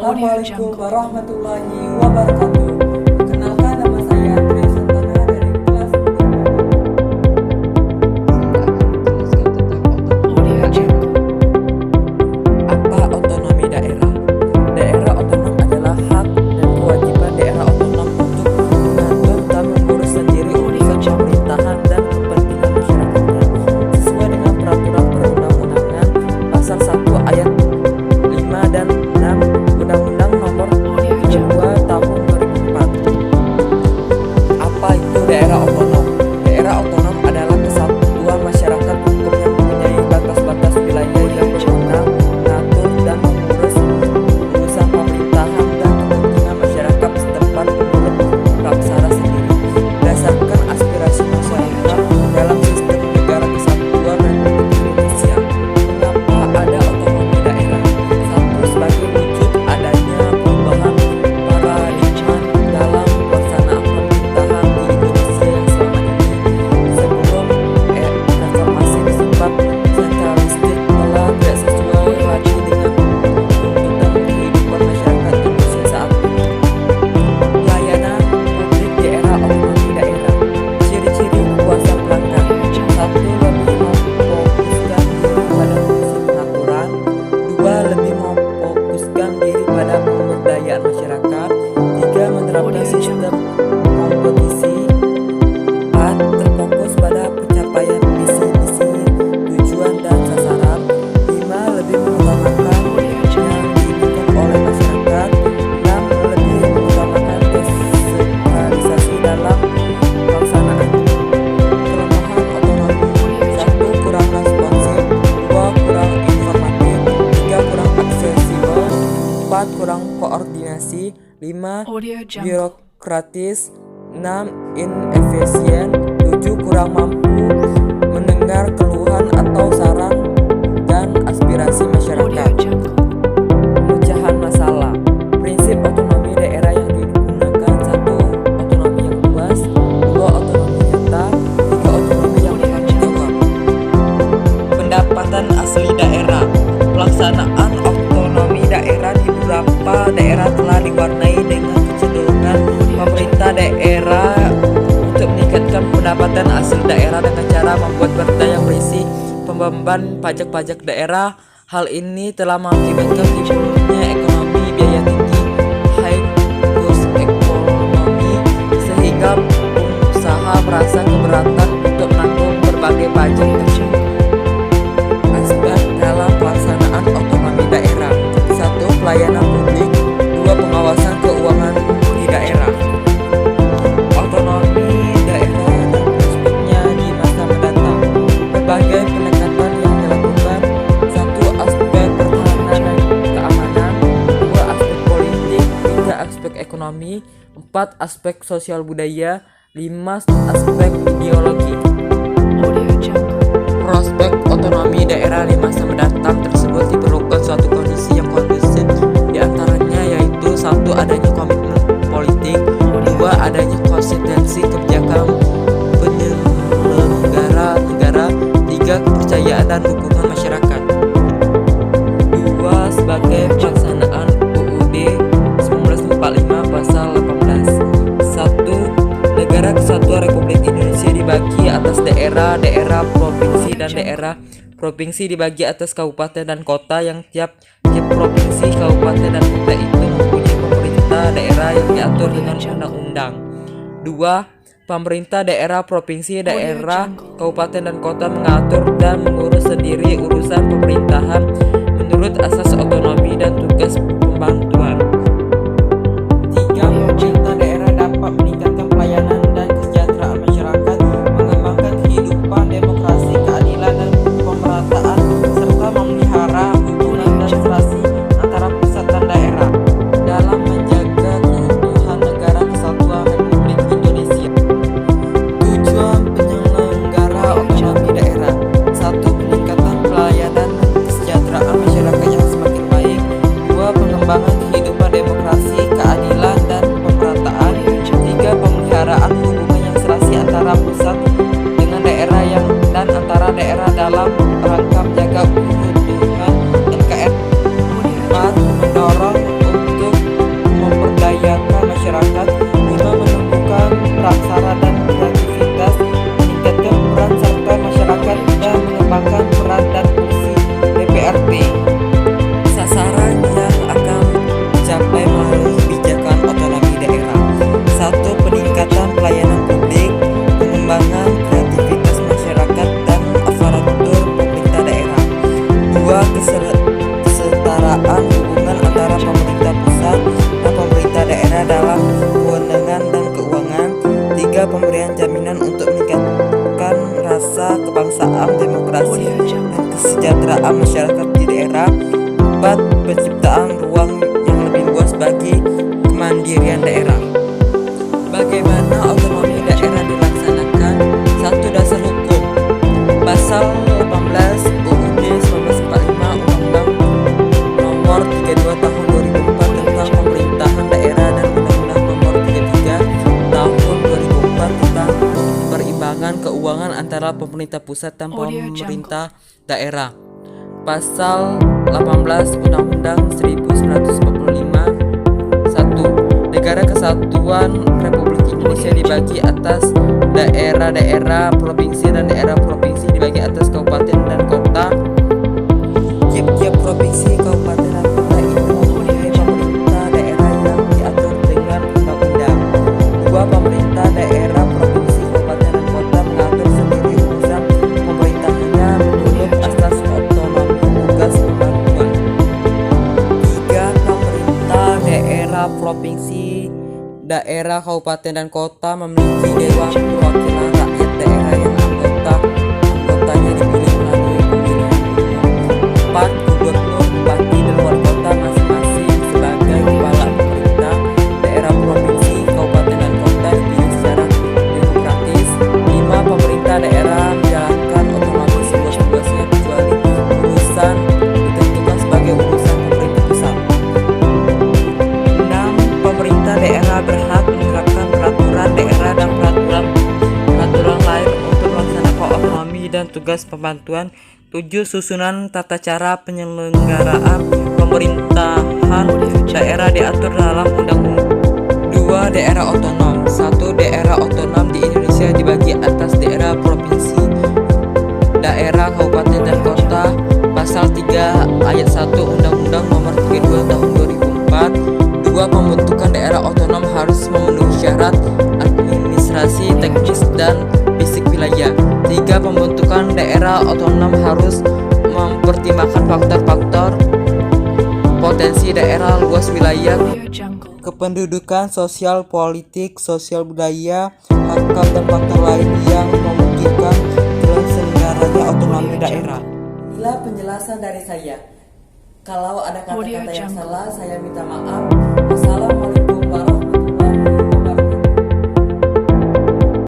Assalamualaikum warahmatullahi wabarakatuh. Perkenalkan, nama saya Tri Santana dari kelas 5. Apa otonomi daerah? Daerah otonom adalah hak dan kewajiban daerah otonom untuk mengatur dan mengurus sendiri urusan pemerintahan dan kepentingan masyarakatnya sesuai dengan peraturan perundang-undangan pasal 1 ayat 5 dan 6 Undang-Undang Nomor 2 Tahun 2004. Apa itu daerah otonom? Daerah otonom adalah kesatuan masyarakat hukum yang mempunyai batas-batas wilayah yang berwenang mengatur dan mengurus urusan pemerintahan dan kepentingan masyarakat setempat menurut praksara sendiri berdasarkan aspirasi masyarakat dalam sistem negara kesatuan Republik Indonesia. Mengapa ada otonomi daerah? Satu, sebagai wujud adanya perubahan paradigma dalam pelaksanaan pemerintahan di Indonesia yang selama ini sebelum reformasi bersifat sentralistik telah tidak sesuai lagi dengan tuntutan kehidupan masyarakat Indonesia saat ini. Layanan publik di era otonomi daerah. Ciri-ciri kuasa pelanggan. Satu, lebih memfokuskan diri pada fungsi pengaturan. Dua, lebih memfokuskan diri pada pemberdayaan masyarakat. Tiga, menerapkan sistem kompetisi. Empat, terfokus pada pencapaian visi-misi, tujuan dan sasaran. Lima, lebih mengutamakan yang diinginkan oleh masyarakat. Enam, lebih mengutamakan desentralisasi dalam pelaksanaan. Kelemahan otonomi. Satu, kurang responsif. Dua, kurang informatif. Tiga, kurang aksesibel. Empat, kurang koordinasi. Lima, birokratis. 6. Inefisien. 7. Kurang mampu mendengar keluhan atau saran dan aspirasi masyarakat. Pemecahan masalah. Prinsip otonomi daerah yang digunakan. 1. Otonomi yang luas. 2. Otonomi nyata. 3. Otonomi yang bertanggung jawab. Pendapatan asli daerah. Pelaksanaan otonomi daerah di beberapa daerah telah diwarnai dengan kecenderungan pemerintah daerah untuk meningkatkan pendapatan asli daerah dengan cara membuat perda yang berisi pembeban pajak-pajak daerah. Hal ini telah mengakibatkan timbulnya ekonomi biaya tinggi (high cost economy) sehingga pengusaha merasa keberatan untuk menanggung berbagai pajak tersebut. Aspek dalam pelaksanaan otonomi daerah. 1. Pelayanan publik. 2. Pengawasan keuangan di daerah. Otonomi daerah dan prospeknya di masa mendatang. Berbagai pendekatan yang dilakukan. 1. Aspek pertahanan dan keamanan. 2. Aspek politik. 3. Aspek ekonomi. 4. Aspek sosial budaya. 5. Aspek ideologi. Prospek otonomi daerah di masa mendatang tersebut diperlukan suatu kondisi yang kondusif, diantaranya yaitu 1. Adanya komitmen politik. 2. Adanya konsistensi kebijakan penyelenggara negara. 3. Kepercayaan dan dukungan masyarakat. 2. Sebagai pelaksanaan UUD 1945 pasal 18. 1. Negara Kesatuan Republik Indonesia dibagi atas daerah, daerah provinsi dan daerah provinsi dibagi atas kabupaten dan kota yang tiap provinsi, kabupaten dan kota itu mempunyai pemerintah daerah yang diatur dengan undang-undang. 2. Pemerintah daerah provinsi, daerah, kabupaten dan kota mengatur dan mengurus sendiri urusan pemerintahan menurut asas otonomi dan tugas pembantuan. 3. Pemerintah daerah dapat meningkatkan pelayanan dan kesejahteraan masyarakat, mengembangkan kehidupan demokrasi, keadilan dan pemerataan, serta memelihara hubungan dan relasi antara pusat dan daerah dalam menjaga keutuhan negara kesatuan Republik Indonesia. Tujuan penyelenggara otonomi daerah. 1. Peningkatan pelayanan dan kesejahteraan antara pemerintah pusat dan pemerintah daerah. Pasal 18 Undang-Undang 1945. 1. Negara Kesatuan Republik Indonesia dibagi atas daerah-daerah provinsi dan daerah provinsi dibagi atas kabupaten dan kota. Tiap-tiap provinsi, kabupaten dan kota itu mempunyai pemerintah daerah yang diatur dengan undang-undang. 2. Pemerintah daerah provinsi, kabupaten dan kota mengatur sendiri urusan pemerintahannya menurut asas otonomi tugas pembantuan. 3. Pemerintah daerah provinsi, daerah, kabupaten dan kota memiliki dewan perwakilan rakyat daerah yang anggotanya dipilih melalui pemilihan umum. 4. Gubernur, bupati, dan wali kota masing-masing sebagai kepala pemerintah daerah provinsi, kabupaten dan kota dipilih secara demokratis. 5. Pemerintah daerah menjalankan otonomi seluas tugasnya kecuali urusan ditentukan sebagai urusan pemerintah pusat. 6. Pemerintah daerah berhak menerapkan peraturan daerah dan peraturan lain untuk melaksanakan otonomi dan tugas pembantuan. 7. Susunan tata cara penyelenggaraan pemerintahan daerah diatur dalam undang-undang. 2. Daerah otonom. 1. Daerah otonom di Indonesia dibagi atas daerah provinsi, daerah, kabupaten dan kota. Pasal 3 ayat 1 Undang-Undang Nomor 32 Tahun 2004. 2. Pembentukan daerah otonom harus memenuhi syarat administrasi, teknis, dan fisik wilayah. 3. Pembentukan daerah otonom harus mempertimbangkan faktor-faktor potensi daerah, luas wilayah, kependudukan, sosial, politik, sosial budaya, hakam, dan faktor lain yang memungkinkan terselenggaranya otonomi daerah. Inilah penjelasan dari saya. Kalau ada kata-kata yang salah, saya minta maaf.